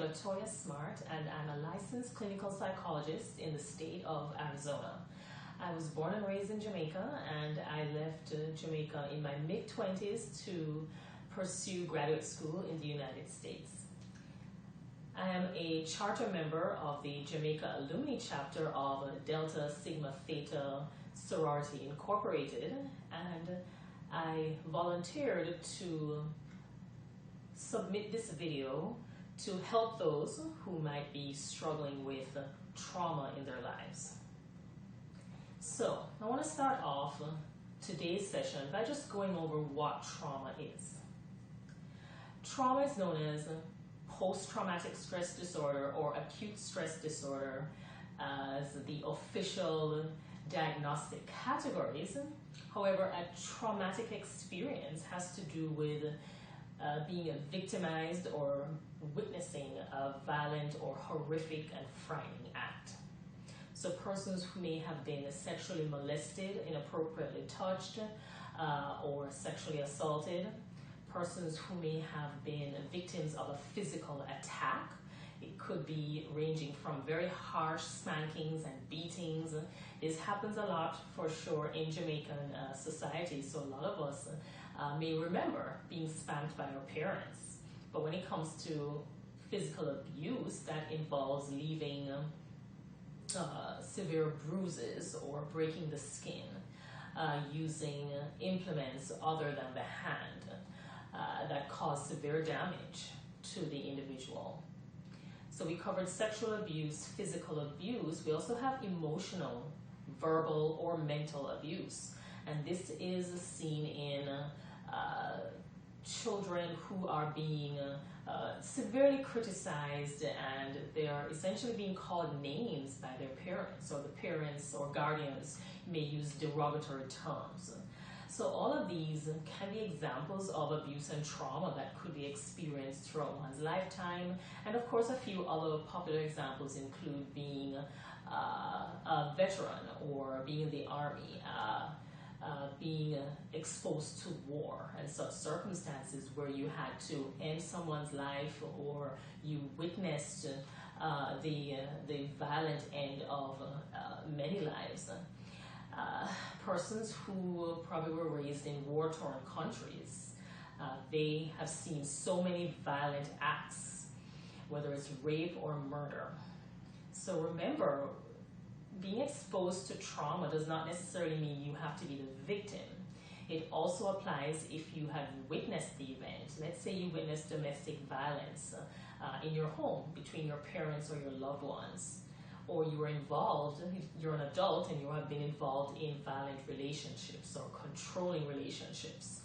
Latoya Smart, and I'm a licensed clinical psychologist in the state of Arizona. I was born and raised in Jamaica, and I left Jamaica in my mid-20s to pursue graduate school in the United States. I am a charter member of the Jamaica Alumnae chapter of Delta Sigma Theta Sorority Incorporated, and I volunteered to submit this video to help those who might be struggling with trauma in their lives. So, I want to start off today's session by just going over what trauma is. Trauma is known as post-traumatic stress disorder or acute stress disorder as the official diagnostic categories. However, a traumatic experience has to do with being victimized or witnessing a violent or horrific and frightening act. So persons who may have been sexually molested, inappropriately touched, or sexually assaulted, persons who may have been victims of a physical attack. It could be ranging from very harsh spankings and beatings. This happens a lot for sure in Jamaican society, so a lot of us may remember being spanked by our parents. But when it comes to physical abuse, that involves leaving severe bruises or breaking the skin, using implements other than the hand that cause severe damage to the individual. So we covered sexual abuse, physical abuse. We also have emotional, verbal, or mental abuse. And this is seen in children who are being severely criticized, and they are essentially being called names by their parents, or the parents or guardians may use derogatory terms. So all of these can be examples of abuse and trauma that could be experienced throughout one's lifetime. And of course, a few other popular examples include being a veteran or being in the army, being exposed to war and such circumstances where you had to end someone's life, or you witnessed the violent end of many lives. Persons who probably were raised in war-torn countries, they have seen so many violent acts, whether it's rape or murder. So remember, being exposed to trauma does not necessarily mean you have to be the victim. It also applies if you have witnessed the event. Let's say you witnessed domestic violence in your home between your parents or your loved ones, or you were involved, you're an adult and you have been involved in violent relationships or controlling relationships.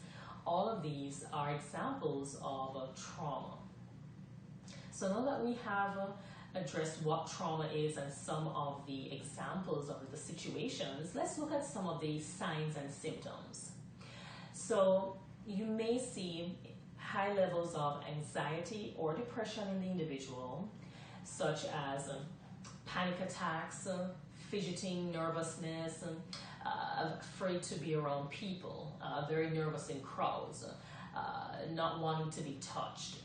All of these are examples of trauma. So now that we have addressed what trauma is and some of the examples of the situations, let's look at some of the signs and symptoms. So you may see high levels of anxiety or depression in the individual, such as panic attacks, fidgeting, nervousness, afraid to be around people, very nervous in crowds, not wanting to be touched.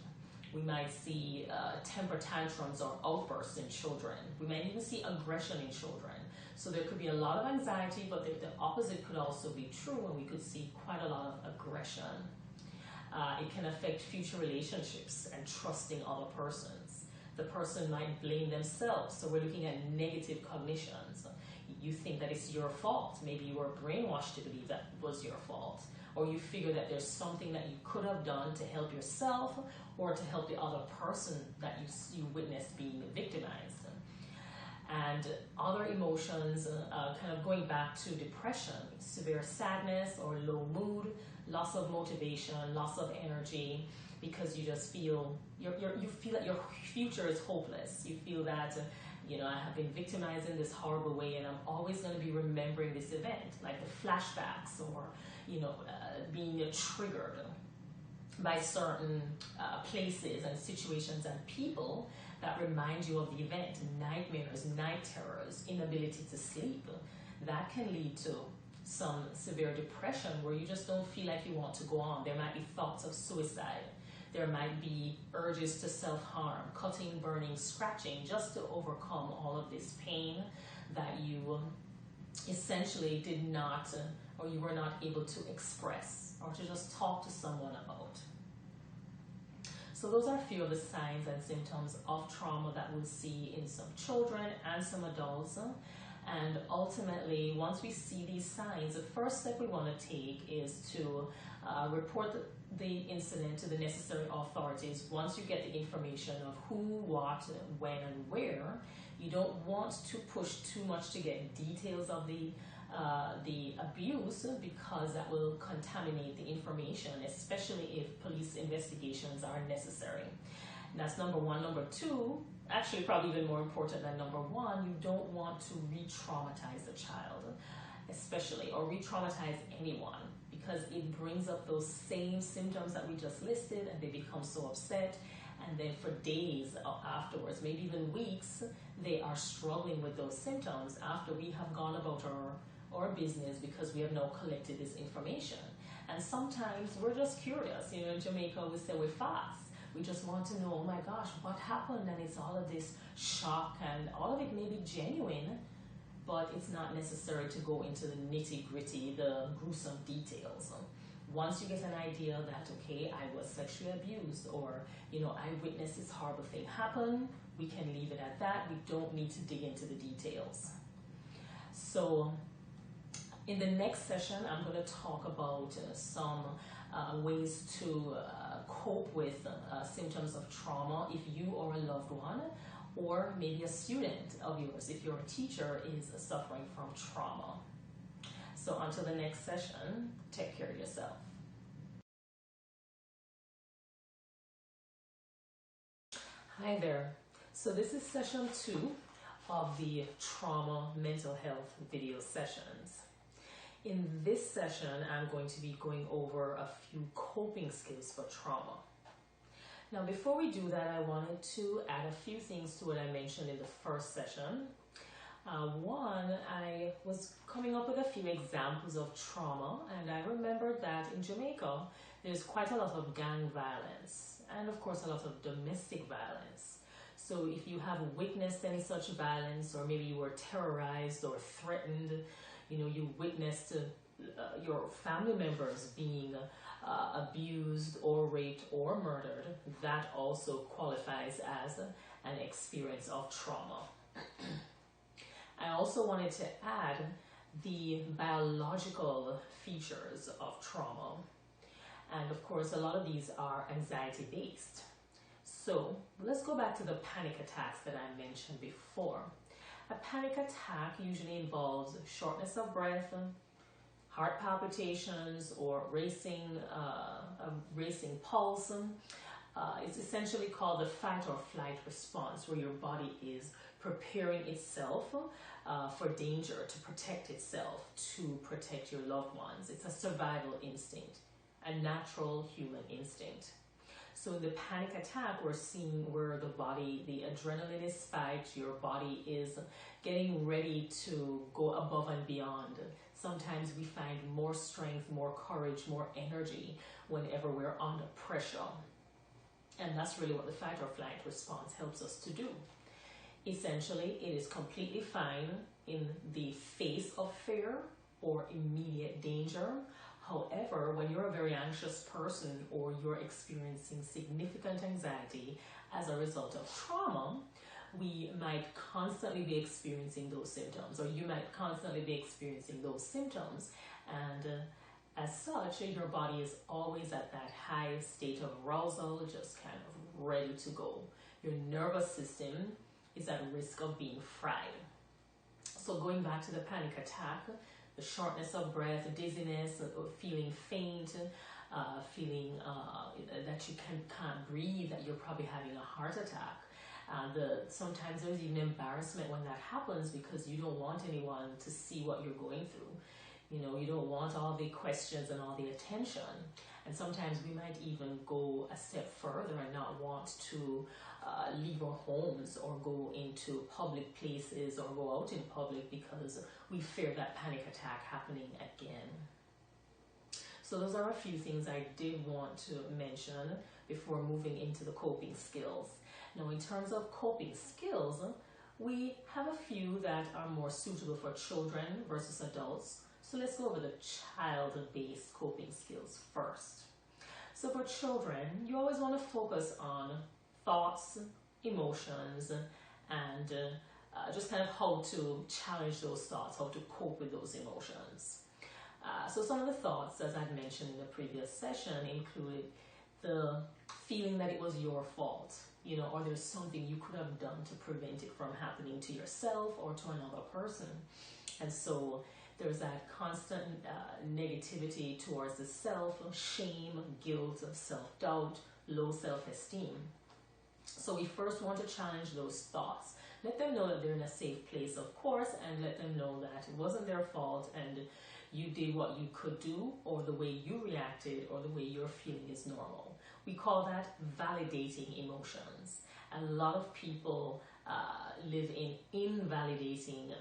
We might see temper tantrums or outbursts in children. We might even see aggression in children. So there could be a lot of anxiety, but the opposite could also be true, and we could see quite a lot of aggression. It can affect future relationships and trusting other persons. The person might blame themselves, so we're looking at negative cognitions. You think that it's your fault. Maybe you were brainwashed to believe that it was your fault. Or you figure that there's something that you could have done to help yourself or to help the other person that you witnessed being victimized. And other emotions, kind of going back to depression, severe sadness or low mood, loss of motivation, loss of energy, because you just feel you feel that your future is hopeless. You feel that I have been victimized in this horrible way, and I'm always going to be remembering this event, like the flashbacks, or being triggered by certain places and situations and people that remind you of the event. Nightmares, night terrors, inability to sleep. That can lead to some severe depression where you just don't feel like you want to go on. There might be thoughts of suicide. There might be urges to self-harm, cutting, burning, scratching, just to overcome all of this pain that you essentially did not, or you were not able to express or to just talk to someone about. So those are a few of the signs and symptoms of trauma that we'll see in some children and some adults. And ultimately, once we see these signs, the first step we want to take is to report the incident to the necessary authorities. Once you get the information of who, what, when, and where, you don't want to push too much to get details of the abuse, because that will contaminate the information, especially if police investigations are necessary. And that's number one. Number two, actually probably even more important than number one, you don't want to re-traumatize the child, especially, or re-traumatize anyone, because it brings up those same symptoms that we just listed, and they become so upset, and then for days afterwards, maybe even weeks, they are struggling with those symptoms after we have gone about our business, because we have now collected this information. And sometimes we're just curious. You know, in Jamaica we say we're fast. We just want to know, oh my gosh, what happened? And it's all of this shock, and all of it may be genuine, but it's not necessary to go into the nitty-gritty, the gruesome details. Once you get an idea that, okay, I was sexually abused, or, you know, I witnessed this horrible thing happen, we can leave it at that. We don't need to dig into the details. So in the next session, I'm going to talk about some ways to cope with symptoms of trauma if you or a loved one, or maybe a student of yours, if you're a teacher, is suffering from trauma. So until the next session, take care of yourself. Hi there. So this is session 2 of the trauma mental health video sessions. In this session, I'm going to be going over a few coping skills for trauma. Now, before we do that, I wanted to add a few things to what I mentioned in the first session. One, I was coming up with a few examples of trauma, and I remembered that in Jamaica, there's quite a lot of gang violence, and of course a lot of domestic violence. So if you have witnessed any such violence, or maybe you were terrorized or threatened, you know, you witnessed your family members being abused or raped or murdered, that also qualifies as an experience of trauma. I also wanted to add the biological features of trauma. And of course, a lot of these are anxiety-based. So let's go back to the panic attacks that I mentioned before. A panic attack usually involves shortness of breath, heart palpitations, or racing pulse. It's essentially called the fight or flight response, where your body is preparing itself for danger, to protect itself, to protect your loved ones. It's a survival instinct, a natural human instinct. So in the panic attack, we're seeing where the adrenaline is spiked, your body is getting ready to go above and beyond. Sometimes we find more strength, more courage, more energy whenever we're under pressure. And that's really what the fight or flight response helps us to do. Essentially, it is completely fine in the face of fear or immediate danger. However, when you're a very anxious person, or you're experiencing significant anxiety as a result of trauma, we might constantly be experiencing those symptoms, or you might constantly be experiencing those symptoms. And as such, your body is always at that high state of arousal, just kind of ready to go. Your nervous system is at risk of being fried. So going back to the panic attack, the shortness of breath, dizziness, feeling faint, feeling that you can't breathe, that you're probably having a heart attack. Sometimes there's even embarrassment when that happens, because you don't want anyone to see what you're going through. You know, you don't want all the questions and all the attention. And sometimes we might even go a step further and not want to leave our homes or go into public places or go out in public, because we fear that panic attack happening again. So those are a few things I did want to mention before moving into the coping skills. Now, in terms of coping skills, we have a few that are more suitable for children versus adults. So let's go over the child-based coping skills first. So for children, you always want to focus on thoughts, emotions, and just kind of how to challenge those thoughts, how to cope with those emotions. So some of the thoughts, as I've mentioned in the previous session, included the feeling that it was your fault, or there's something you could have done to prevent it from happening to yourself or to another person. And so there's that constant negativity towards the self, shame, guilt, self-doubt, low self-esteem. So we first want to challenge those thoughts. Let them know that they're in a safe place, of course, and let them know that it wasn't their fault and you did what you could do, or the way you reacted, or the way you're feeling is normal. We call that validating emotions. A lot of people live in invalidating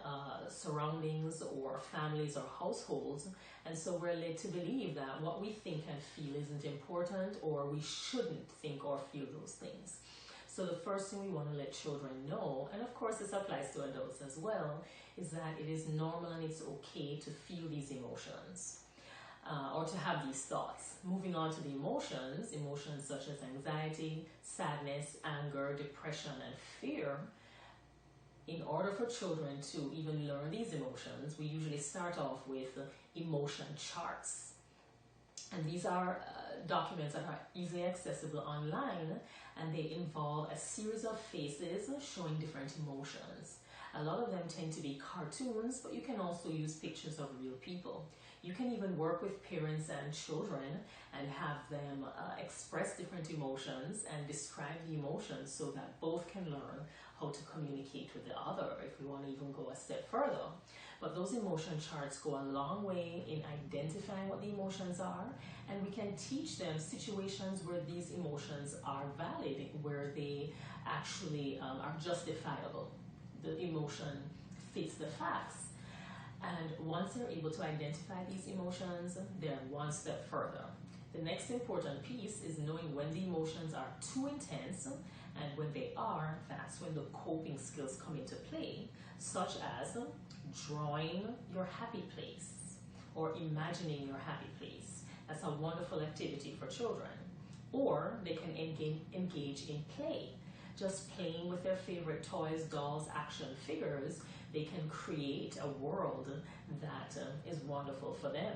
surroundings or families or households, and so we're led to believe that what we think and feel isn't important, or we shouldn't think or feel those things. So the first thing we want to let children know, and of course this applies to adults as well, is that it is normal and it's okay to feel these emotions or to have these thoughts. Moving on to the emotions such as anxiety, sadness, anger, depression, and fear. In order for children to even learn these emotions, we usually start off with emotion charts. And these are documents that are easily accessible online, and they involve a series of faces showing different emotions. A lot of them tend to be cartoons, but you can also use pictures of real people. You can even work with parents and children and have them express different emotions and describe the emotions so that both can learn how to communicate with the other, if we want to even go a step further. But those emotion charts go a long way in identifying what the emotions are, and we can teach them situations where these emotions are valid, where they actually are justifiable. The emotion fits the facts. And once they're able to identify these emotions, they're one step further. The next important piece is knowing when the emotions are too intense, and when they are, that's when the coping skills come into play, such as drawing your happy place or imagining your happy place. That's a wonderful activity for children. Or they can engage in play. Just playing with their favorite toys, dolls, action figures, they can create a world that is wonderful for them.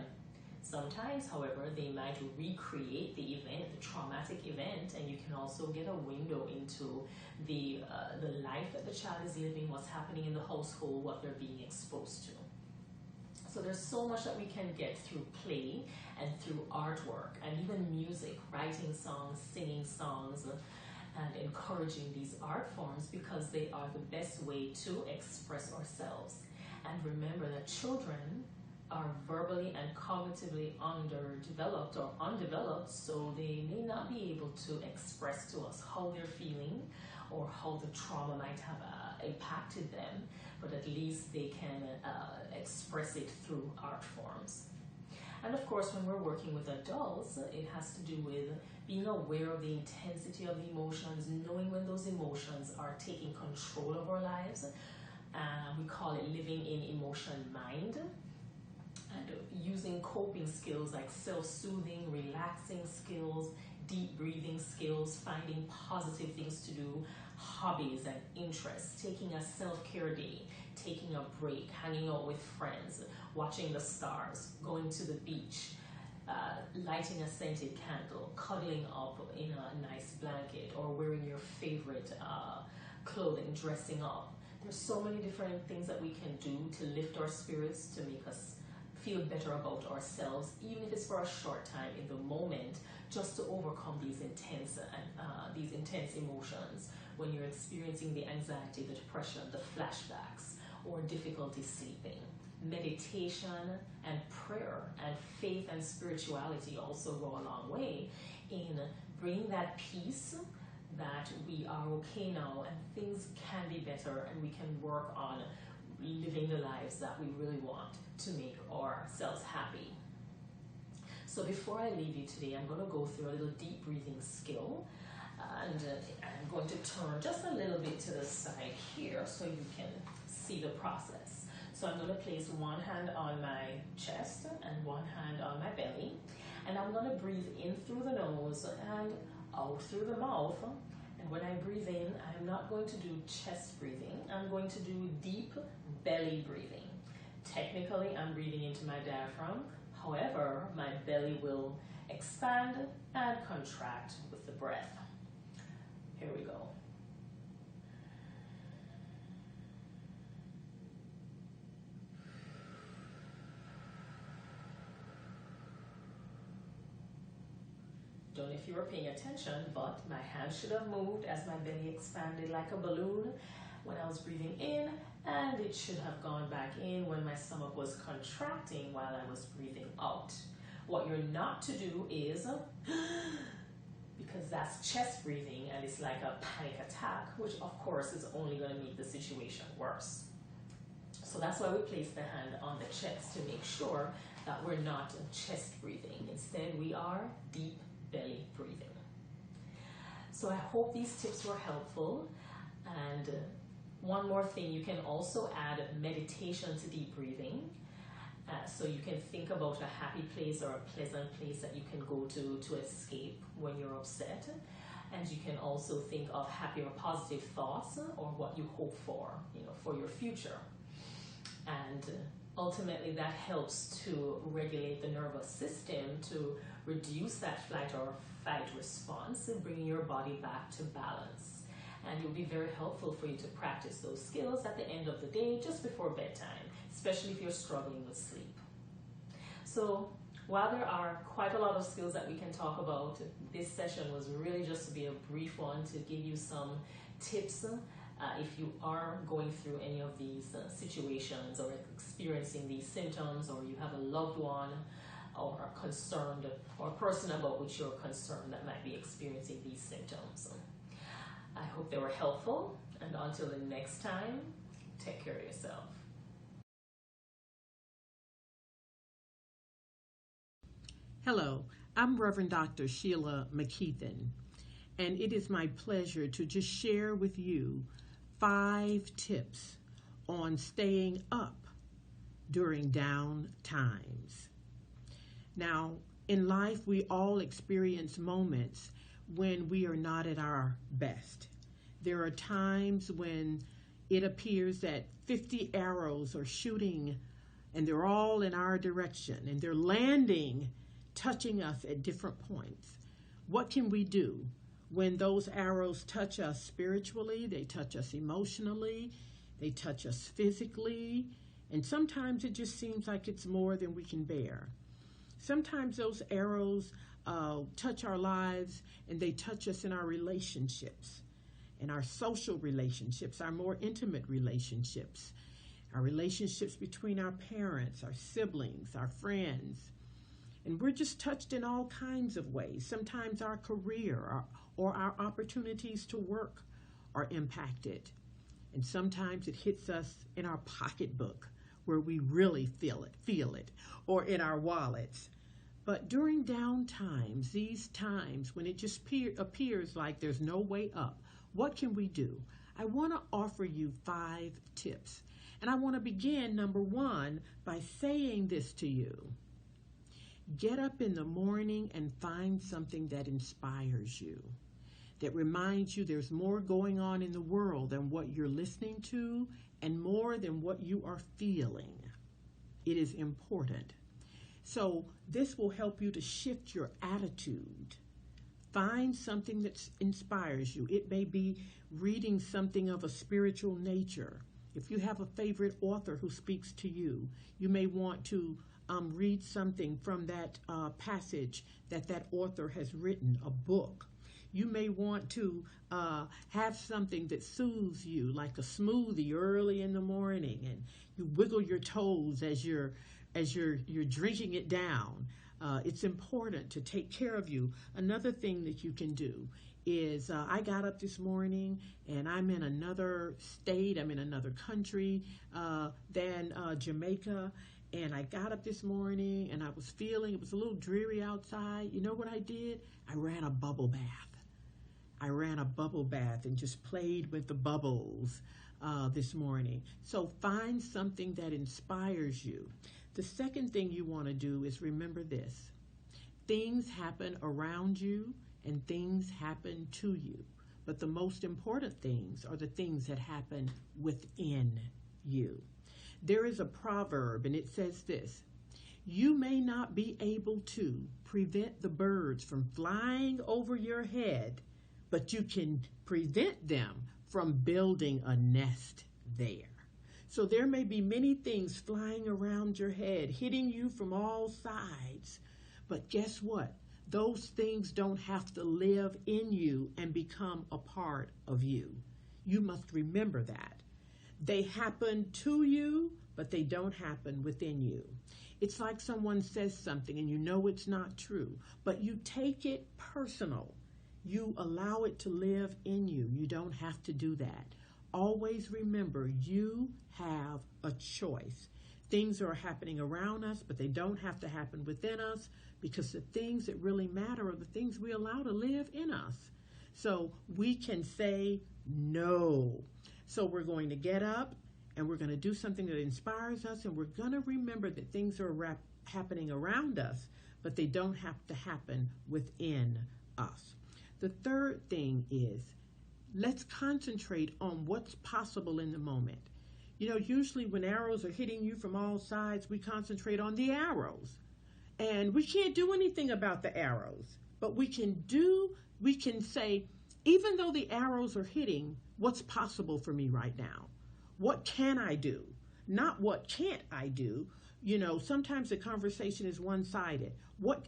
Sometimes, however, they might recreate the event, the traumatic event, and you can also get a window into the life that the child is living, what's happening in the household, what they're being exposed to. So there's so much that we can get through play and through artwork and even music, writing songs, singing songs, and encouraging these art forms because they are the best way to express ourselves. And remember that children are verbally and cognitively underdeveloped or undeveloped, so they may not be able to express to us how they're feeling or how the trauma might have impacted them, but at least they can express it through art forms. And of course, when we're working with adults, it has to do with being aware of the intensity of the emotions, knowing when those emotions are taking control of our lives. We call it living in emotion mind. And using coping skills like self-soothing, relaxing skills, deep breathing skills, finding positive things to do, hobbies and interests, taking a self-care day, taking a break, hanging out with friends, watching the stars, going to the beach, lighting a scented candle, cuddling up in a nice blanket, or wearing your favorite clothing, dressing up. There's so many different things that we can do to lift our spirits, to make us feel better about ourselves, even if it's for a short time in the moment, just to overcome these intense emotions when you're experiencing the anxiety, the depression, the flashbacks, or difficulty sleeping. Meditation and prayer and faith and spirituality also go a long way in bringing that peace that we are okay now and things can be better and we can work on living the lives that we really want to make ourselves happy. So before I leave you today, I'm going to go through a little deep breathing skill. And I'm going to turn just a little bit to the side here so you can see the process. So I'm going to place one hand on my chest and one hand on my belly. And I'm going to breathe in through the nose and out through the mouth. And when I breathe in, I'm not going to do chest breathing. I'm going to do deep belly breathing. Technically, I'm breathing into my diaphragm. However, my belly will expand and contract with the breath. Here we go. Don't know if you were paying attention, but my hand should have moved as my belly expanded like a balloon when I was breathing in, and it should have gone back in when my stomach was contracting while I was breathing out. What you're not to do is, because that's chest breathing and it's like a panic attack, which of course is only going to make the situation worse. So that's why we place the hand on the chest, to make sure that we're not chest breathing. Instead, we are deep belly breathing. So I hope these tips were helpful. And one more thing, you can also add meditation to deep breathing. So you can think about a happy place or a pleasant place that you can go to escape when you're upset. And you can also think of happy or positive thoughts or what you hope for, for your future. And ultimately that helps to regulate the nervous system to reduce that flight or fight response, bringing your body back to balance. And it will be very helpful for you to practice those skills at the end of the day, just before bedtime, especially if you're struggling with sleep. So while there are quite a lot of skills that we can talk about, this session was really just to be a brief one to give you some tips if you are going through any of these situations or experiencing these symptoms, or you have a loved one or are concerned, or a person about which you're concerned that might be experiencing these symptoms. I hope they were helpful, and until the next time, take care of yourself. Hello, I'm Reverend Dr. Sheila McKeithen, and it is my pleasure to just share with you 5 tips on staying up during down times. Now, in life, we all experience moments when we are not at our best. There are times when it appears that 50 arrows are shooting and they're all in our direction and they're landing, touching us at different points. What can we do when those arrows touch us spiritually? They touch us emotionally, they touch us physically, and sometimes it just seems like it's more than we can bear. Sometimes those arrows touch our lives, and they touch us in our relationships, in our social relationships, our more intimate relationships, our relationships between our parents, our siblings, our friends. And we're just touched in all kinds of ways. Sometimes our career or our opportunities to work are impacted. And sometimes it hits us in our pocketbook where we really feel it, or in our wallets. But during down times, these times when it just appears like there's no way up, what can we do? I want to offer you 5 tips. And I want to begin, number 1, by saying this to you. Get up in the morning and find something that inspires you, that reminds you there's more going on in the world than what you're listening to and more than what you are feeling. It is important. So this will help you to shift your attitude. Find something that inspires you. It may be reading something of a spiritual nature. If you have a favorite author who speaks to you, you may want to read something from that passage that author has written, a book. You may want to have something that soothes you, like a smoothie early in the morning, and you wiggle your toes as you're drinking it down. It's important to take care of you. Another thing that you can do is I got up this morning and I'm in another state, I'm in another country than Jamaica, And I got up this morning and I was feeling, it was a little dreary outside. You know what I did? I ran a bubble bath. I ran a bubble bath and just played with the bubbles this morning. So find something that inspires you. The second thing you want to do is remember this. Things happen around you and things happen to you. But the most important things are the things that happen within you. There is a proverb, and it says this: you may not be able to prevent the birds from flying over your head, but you can prevent them from building a nest there. So there may be many things flying around your head, hitting you from all sides. But guess what? Those things don't have to live in you and become a part of you. You must remember that. They happen to you, but they don't happen within you. It's like someone says something and you know it's not true, but you take it personal. You allow it to live in you. You don't have to do that. Always remember, you have a choice. Things are happening around us, but they don't have to happen within us, because the things that really matter are the things we allow to live in us. So we can say no. So we're going to get up and we're going to do something that inspires us, and we're going to remember that things are happening around us, but they don't have to happen within us. The third thing is, let's concentrate on what's possible in the moment. You know, usually when arrows are hitting you from all sides, we concentrate on the arrows. And we can't do anything about the arrows, but we can say, even though the arrows are hitting, what's possible for me right now? What can I do? Not what can't I do. You know, sometimes the conversation is one-sided.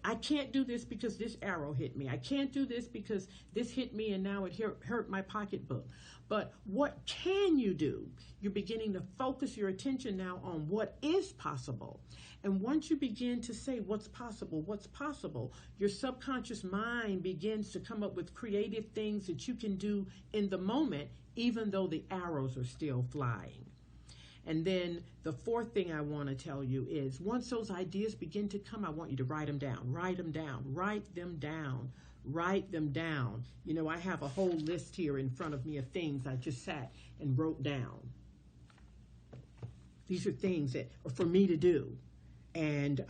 I can't do this because this arrow hit me. I can't do this because this hit me and now it hurt my pocketbook. But what can you do? You're beginning to focus your attention now on what is possible. And once you begin to say what's possible, your subconscious mind begins to come up with creative things that you can do in the moment, even though the arrows are still flying. And then the fourth thing I want to tell you is, once those ideas begin to come, I want you to write them down, write them down, write them down, write them down. You know, I have a whole list here in front of me of things I just sat and wrote down. These are things that are for me to do. And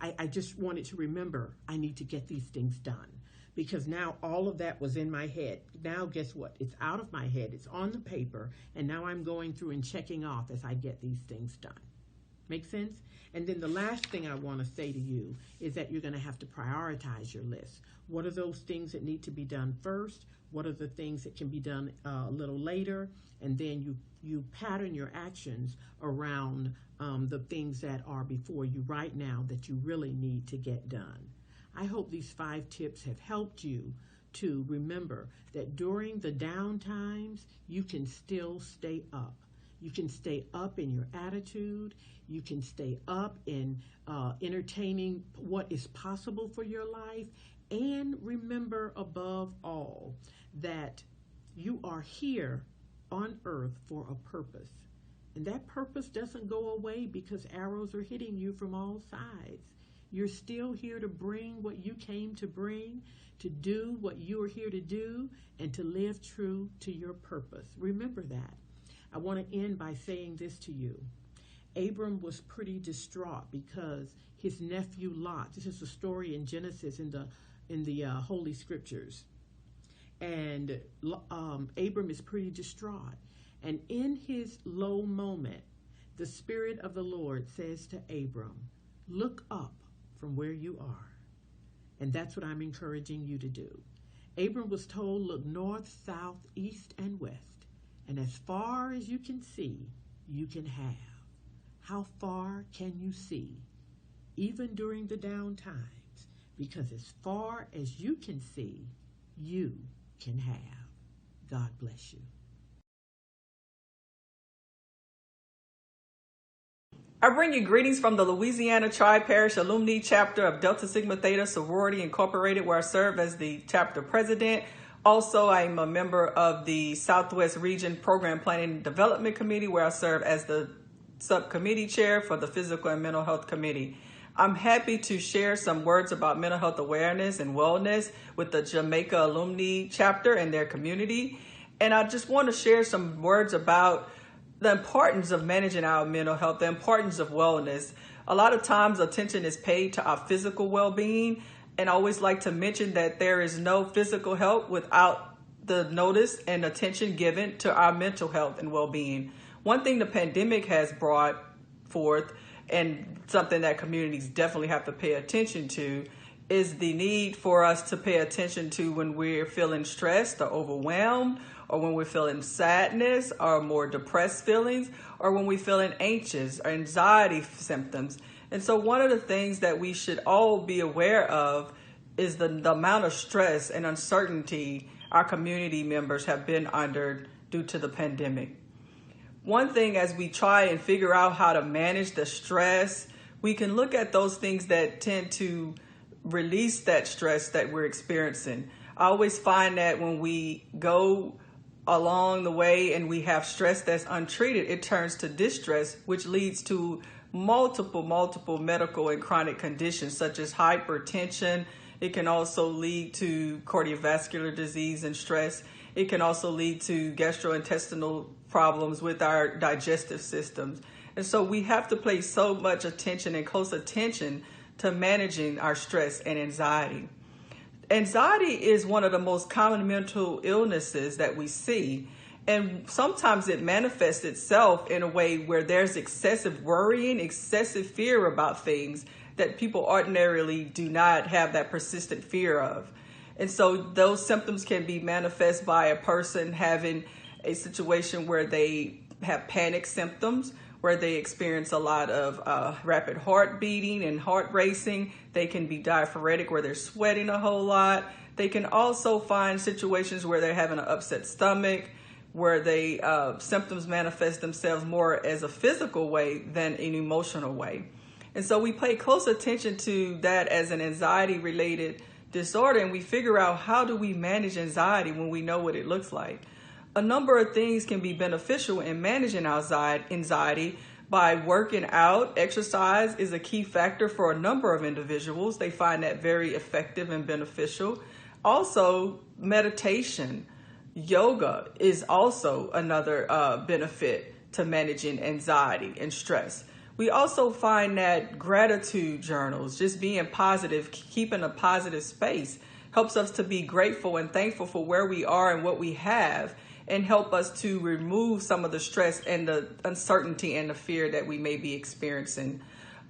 I just wanted to remember, I need to get these things done. Because now all of that was in my head. Now guess what? It's out of my head. It's on the paper. And now I'm going through and checking off as I get these things done. Make sense? And then the last thing I want to say to you is that you're going to have to prioritize your list. What are those things that need to be done first? What are the things that can be done a little later? And then you pattern your actions around the things that are before you right now that you really need to get done. I hope these 5 tips have helped you to remember that during the down times, you can still stay up. You can stay up in your attitude. You can stay up in entertaining what is possible for your life. And remember, above all, that you are here on earth for a purpose. And that purpose doesn't go away because arrows are hitting you from all sides. You're still here to bring what you came to bring, to do what you are here to do, and to live true to your purpose. Remember that. I want to end by saying this to you. Abram was pretty distraught because his nephew Lot, this is a story in Genesis in the Holy Scriptures, and Abram is pretty distraught. And in his low moment, the Spirit of the Lord says to Abram, look up from where you are. And that's what I'm encouraging you to do. Abram was told, look north, south, east, and west. And as far as you can see, you can have. How far can you see? Even during the down times. Because as far as you can see, you can have. God bless you. I bring you greetings from the Louisiana Tri-Parish Alumnae chapter of Delta Sigma Theta Sorority Incorporated, where I serve as the chapter president. Also, I'm a member of the Southwest Region Program Planning and Development Committee, where I serve as the subcommittee chair for the Physical and Mental Health Committee. I'm happy to share some words about mental health awareness and wellness with the Jamaica Alumnae chapter and their community. And I just want to share some words about the importance of managing our mental health, the importance of wellness. A lot of times attention is paid to our physical well-being, and I always like to mention that there is no physical health without the notice and attention given to our mental health and well-being. One thing the pandemic has brought forth, and something that communities definitely have to pay attention to, is the need for us to pay attention to when we're feeling stressed or overwhelmed, or when we're feeling sadness or more depressed feelings, or when we're feeling anxious or anxiety symptoms. And so one of the things that we should all be aware of is the amount of stress and uncertainty our community members have been under due to the pandemic. One thing, as we try and figure out how to manage the stress, we can look at those things that tend to release that stress that we're experiencing. I always find that when we go along the way and we have stress that's untreated, it turns to distress, which leads to multiple medical and chronic conditions such as hypertension. It can also lead to cardiovascular disease and stress. It can also lead to gastrointestinal problems with our digestive systems. And so we have to pay so much attention and close attention to managing our stress and anxiety. Anxiety is one of the most common mental illnesses that we see. And sometimes it manifests itself in a way where there's excessive worrying, excessive fear about things that people ordinarily do not have that persistent fear of. And so those symptoms can be manifest by a person having a situation where they have panic symptoms, where they experience a lot of rapid heart beating and heart racing. They can be diaphoretic, where they're sweating a whole lot. They can also find situations where they're having an upset stomach, where they symptoms manifest themselves more as a physical way than an emotional way. And so we pay close attention to that as an anxiety-related disorder, and we figure out, how do we manage anxiety when we know what it looks like? A number of things can be beneficial in managing our anxiety by working out. Exercise is a key factor for a number of individuals. They find that very effective and beneficial. Also, meditation, yoga is also another benefit to managing anxiety and stress. We also find that gratitude journals, just being positive, keeping a positive space, helps us to be grateful and thankful for where we are and what we have, and help us to remove some of the stress and the uncertainty and the fear that we may be experiencing.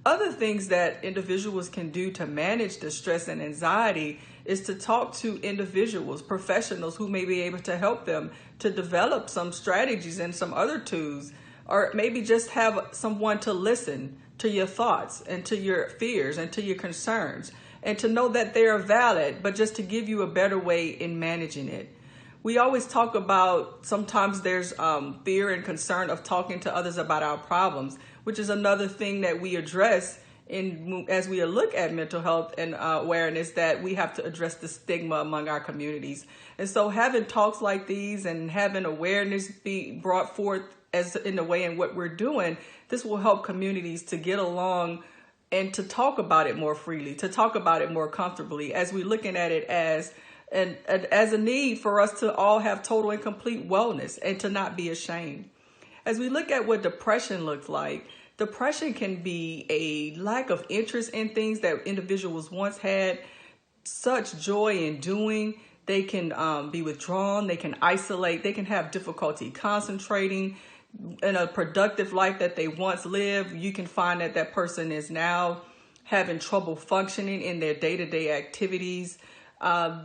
Other things that individuals can do to manage the stress and anxiety is to talk to individuals, professionals who may be able to help them to develop some strategies and some other tools, or maybe just have someone to listen to your thoughts and to your fears and to your concerns, and to know that they are valid, but just to give you a better way in managing it. We always talk about, sometimes there's fear and concern of talking to others about our problems, which is another thing that we address as we look at mental health and awareness, that we have to address the stigma among our communities. And so having talks like these and having awareness be brought forth as in the way in what we're doing, this will help communities to get along and to talk about it more freely, to talk about it more comfortably, as we're looking at it as a need for us to all have total and complete wellness and to not be ashamed. As we look at what depression looks like, depression can be a lack of interest in things that individuals once had such joy in doing. They can be withdrawn, they can isolate, they can have difficulty concentrating in a productive life that they once lived. You can find that that person is now having trouble functioning in their day-to-day activities.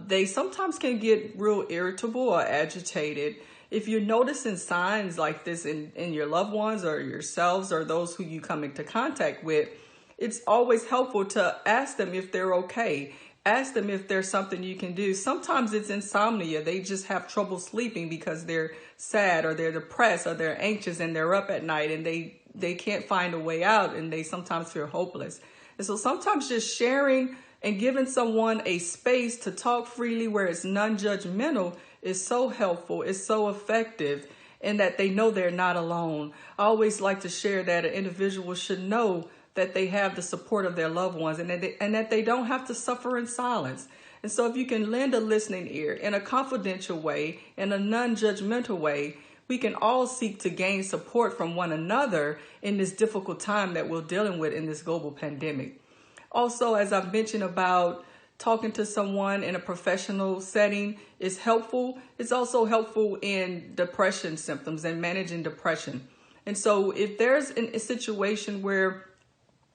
They sometimes can get real irritable or agitated. If you're noticing signs like this in your loved ones or yourselves or those who you come into contact with, it's always helpful to ask them if they're okay. Ask them if there's something you can do. Sometimes it's insomnia. They just have trouble sleeping because they're sad or they're depressed or they're anxious and they're up at night and they can't find a way out, and they sometimes feel hopeless. And so sometimes just sharing and giving someone a space to talk freely where it's non-judgmental is so helpful, it's so effective, and that they know they're not alone. I always like to share that an individual should know that they have the support of their loved ones, and that they don't have to suffer in silence. And so if you can lend a listening ear in a confidential way, in a non-judgmental way, we can all seek to gain support from one another in this difficult time that we're dealing with in this global pandemic. Also, as I've mentioned about talking to someone in a professional setting is helpful. It's also helpful in depression symptoms and managing depression. And so if there's a situation where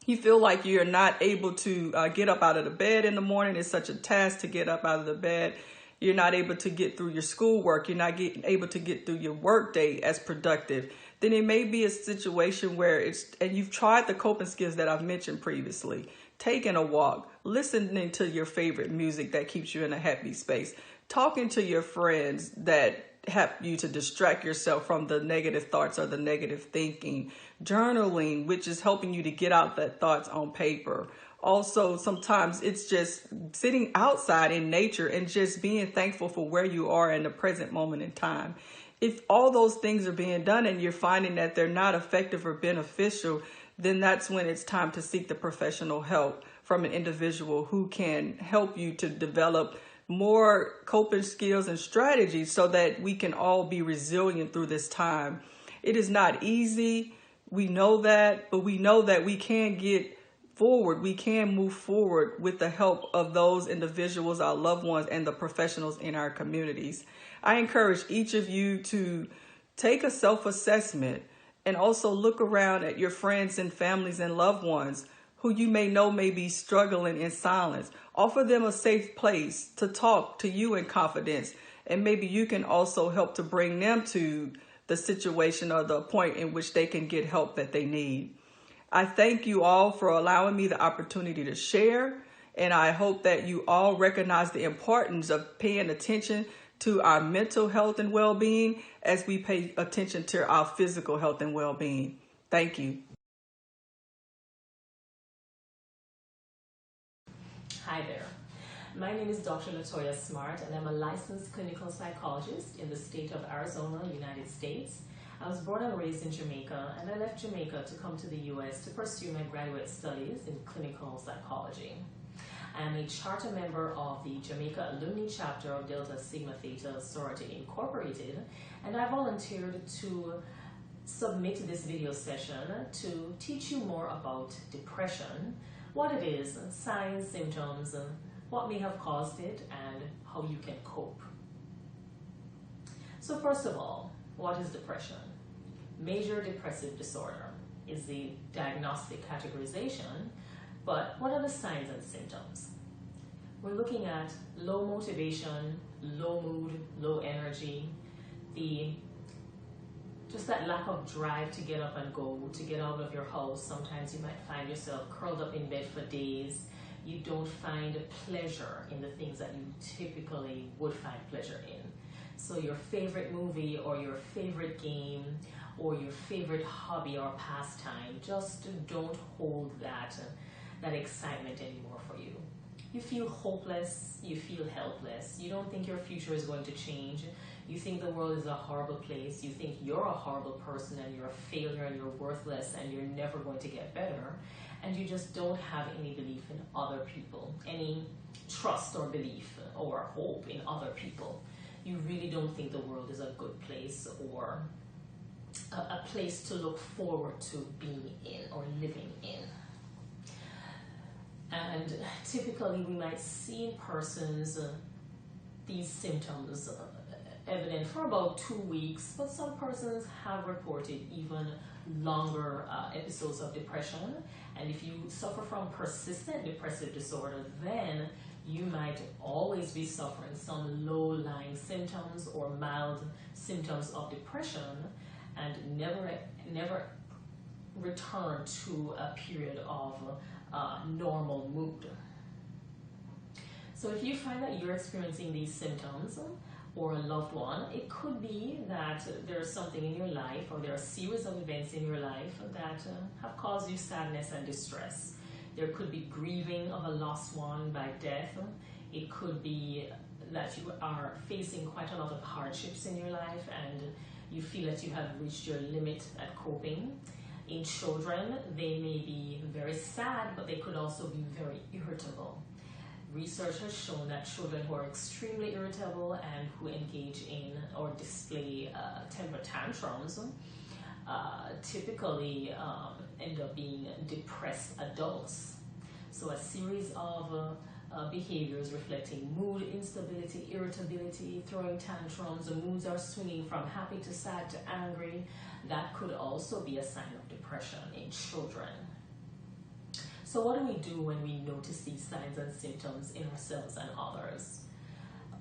you feel like you're not able to get up out of the bed in the morning, it's such a task to get up out of the bed, you're not able to get through your schoolwork, you're not able to get through your work day as productive, then it may be a situation where and you've tried the coping skills that I've mentioned previously. Taking a walk, listening to your favorite music that keeps you in a happy space, talking to your friends that help you to distract yourself from the negative thoughts or the negative thinking, journaling, which is helping you to get out that thoughts on paper. Also, sometimes it's just sitting outside in nature and just being thankful for where you are in the present moment in time. If all those things are being done and you're finding that they're not effective or beneficial, then that's when it's time to seek the professional help from an individual who can help you to develop more coping skills and strategies so that we can all be resilient through this time. It is not easy. We know that, but we know that we can get forward. We can move forward with the help of those individuals, our loved ones, and the professionals in our communities. I encourage each of you to take a self-assessment and also look around at your friends and families and loved ones who you may know may be struggling in silence. Offer them a safe place to talk to you in confidence, and maybe you can also help to bring them to the situation or the point in which they can get help that they need. I thank you all for allowing me the opportunity to share, and I hope that you all recognize the importance of paying attention to our mental health and well-being as we pay attention to our physical health and well-being. Thank you. Hi there. My name is Dr. Latoya Smart, and I'm a licensed clinical psychologist in the state of Arizona, United States. I was born and raised in Jamaica, and I left Jamaica to come to the U.S. to pursue my graduate studies in clinical psychology. I am a charter member of the Jamaica Alumnae chapter of Delta Sigma Theta Sorority Incorporated, and I volunteered to submit this video session to teach you more about depression, what it is, signs, symptoms, what may have caused it, and how you can cope. So first of all, what is depression? Major depressive disorder is the diagnostic categorization, but what are the signs and symptoms? We're looking at low motivation, low mood, low energy, just that lack of drive to get up and go, to get out of your house. Sometimes you might find yourself curled up in bed for days. You don't find pleasure in the things that you typically would find pleasure in. So your favorite movie or your favorite game or your favorite hobby or pastime just don't hold that excitement anymore for you. You feel hopeless, you feel helpless, you don't think your future is going to change, you think the world is a horrible place, you think you're a horrible person and you're a failure and you're worthless and you're never going to get better, and you just don't have any belief in other people, any trust or belief or hope in other people. You really don't think the world is a good place or a place to look forward to being in or living in. And typically we might see in persons these symptoms evident for about 2 weeks, but some persons have reported even longer episodes of depression. And if you suffer from persistent depressive disorder, then you might always be suffering some low-lying symptoms or mild symptoms of depression and never return to a period of normal mood. So if you find that you're experiencing these symptoms or a loved one, it could be that there's something in your life or there are a series of events in your life that have caused you sadness and distress. There could be grieving of a lost one by death. It could be that you are facing quite a lot of hardships in your life and You feel that you have reached your limit at coping. In children, they may be very sad, but they could also be very irritable. Research has shown that children who are extremely irritable and who engage in or display temper tantrums typically end up being depressed adults. So a series of behaviors reflecting mood instability, irritability, throwing tantrums, the moods are swinging from happy to sad to angry. That could also be a sign of depression in children. So what do we do when we notice these signs and symptoms in ourselves and others?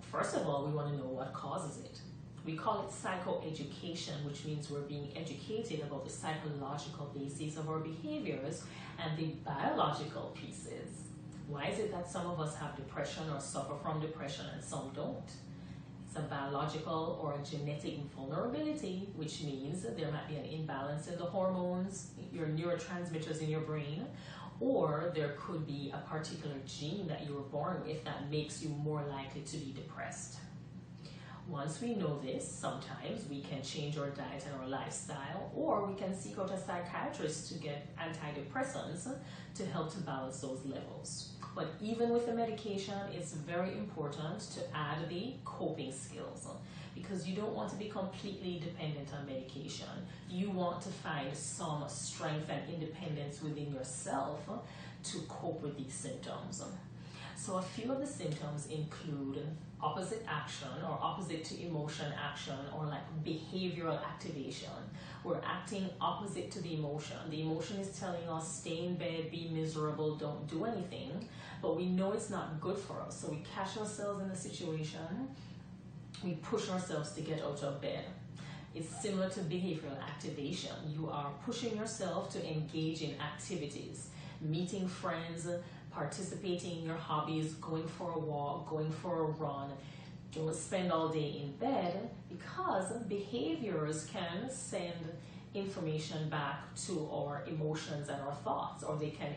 First of all, we want to know what causes it. We call it psychoeducation, which means we're being educated about the psychological basis of our behaviors and the biological pieces. Why is it that some of us have depression or suffer from depression and some don't? It's a biological or a genetic vulnerability, which means there might be an imbalance in the hormones, your neurotransmitters in your brain, or there could be a particular gene that you were born with that makes you more likely to be depressed. Once we know this, sometimes we can change our diet and our lifestyle, or we can seek out a psychiatrist to get antidepressants to help to balance those levels. But even with the medication, it's very important to add the coping skills, because you don't want to be completely dependent on medication. You want to find some strength and independence within yourself to cope with these symptoms. So a few of the symptoms include opposite action or opposite to emotion action, or like behavioral activation. We're acting opposite to the emotion. The emotion is telling us stay in bed, be miserable, don't do anything, but we know it's not good for us. So we catch ourselves in the situation, we push ourselves to get out of bed. It's similar to behavioral activation. You are pushing yourself to engage in activities, meeting friends, participating in your hobbies, going for a walk, going for a run. Don't spend all day in bed, because behaviors can send information back to our emotions and our thoughts, or they can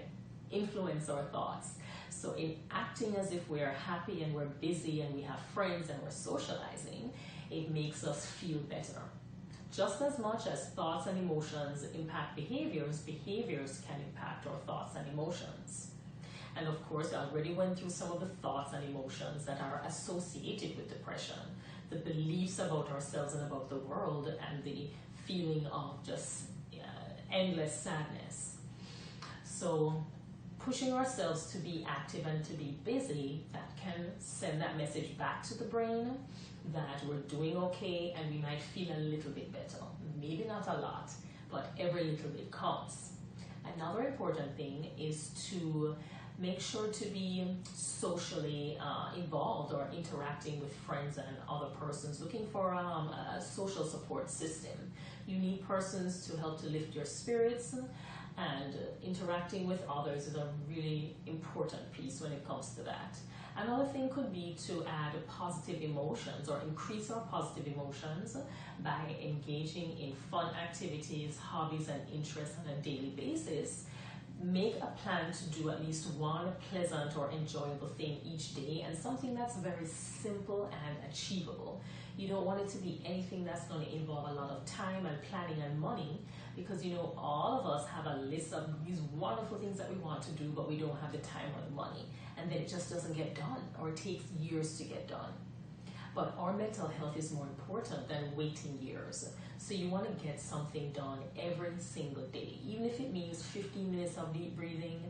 influence our thoughts. So in acting as if we're happy and we're busy and we have friends and we're socializing, it makes us feel better. Just as much as thoughts and emotions impact behaviors, behaviors can impact our thoughts and emotions. And of course, I already went through some of the thoughts and emotions that are associated with depression. The beliefs about ourselves and about the world, and the feeling of just endless sadness. So pushing ourselves to be active and to be busy, that can send that message back to the brain that we're doing okay and we might feel a little bit better. Maybe not a lot, but every little bit counts. Another important thing is to make sure to be socially involved or interacting with friends and other persons, looking for a social support system. You need persons to help to lift your spirits, and interacting with others is a really important piece when it comes to that. Another thing could be to add positive emotions or increase our positive emotions by engaging in fun activities, hobbies, and interests on a daily basis. Make a plan to do at least one pleasant or enjoyable thing each day, and something that's very simple and achievable. You don't want it to be anything that's going to involve a lot of time and planning and money, because all of us have a list of these wonderful things that we want to do, but we don't have the time or the money, and then it just doesn't get done, or it takes years to get done. But our mental health is more important than waiting years. So you want to get something done every single day, even if it means 15 minutes of deep breathing,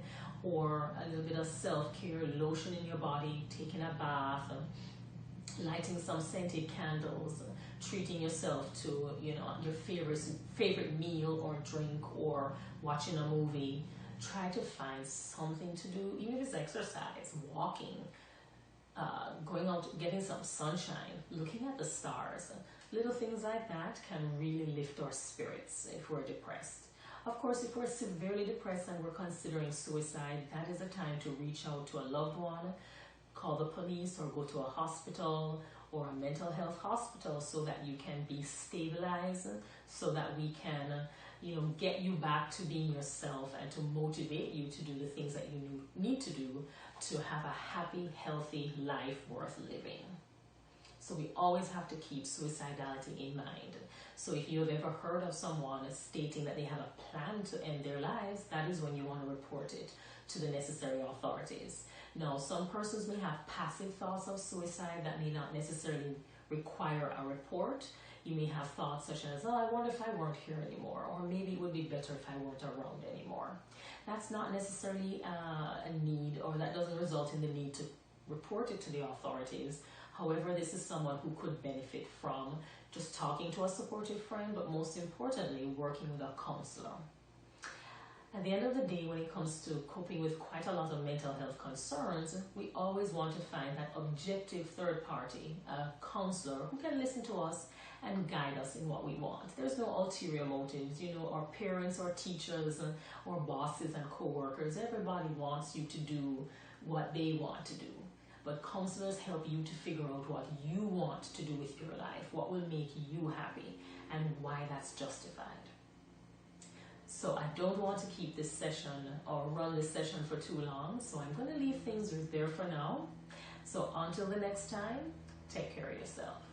or a little bit of self-care, lotion in your body, taking a bath, lighting some scented candles, treating yourself to your favorite meal or drink, or watching a movie. Try to find something to do, even if it's exercise, walking, going out, getting some sunshine, looking at the stars. Little things like that can really lift our spirits if we're depressed. Of course, if we're severely depressed and we're considering suicide, that is a time to reach out to a loved one, call the police, or go to a hospital or a mental health hospital, so that you can be stabilized, so that we can get you back to being yourself and to motivate you to do the things that you need to do to have a happy, healthy life worth living. So we always have to keep suicidality in mind. So if you have ever heard of someone stating that they have a plan to end their lives, that is when you want to report it to the necessary authorities. Now, some persons may have passive thoughts of suicide that may not necessarily require a report. You may have thoughts such as, oh, I wonder if I weren't here anymore, or maybe it would be better if I weren't around anymore. That's not necessarily a need, or that doesn't result in the need to report it to the authorities. However, this is someone who could benefit from just talking to a supportive friend, but most importantly, working with a counselor. At the end of the day, when it comes to coping with quite a lot of mental health concerns, we always want to find that objective third party, a counselor who can listen to us and guide us in what we want. There's no ulterior motives, our parents or teachers or bosses and co-workers, everybody wants you to do what they want to do. But counselors help you to figure out what you want to do with your life, what will make you happy, and why that's justified. So I don't want to keep this session or run this session for too long, so I'm going to leave things there for now. So until the next time, take care of yourself.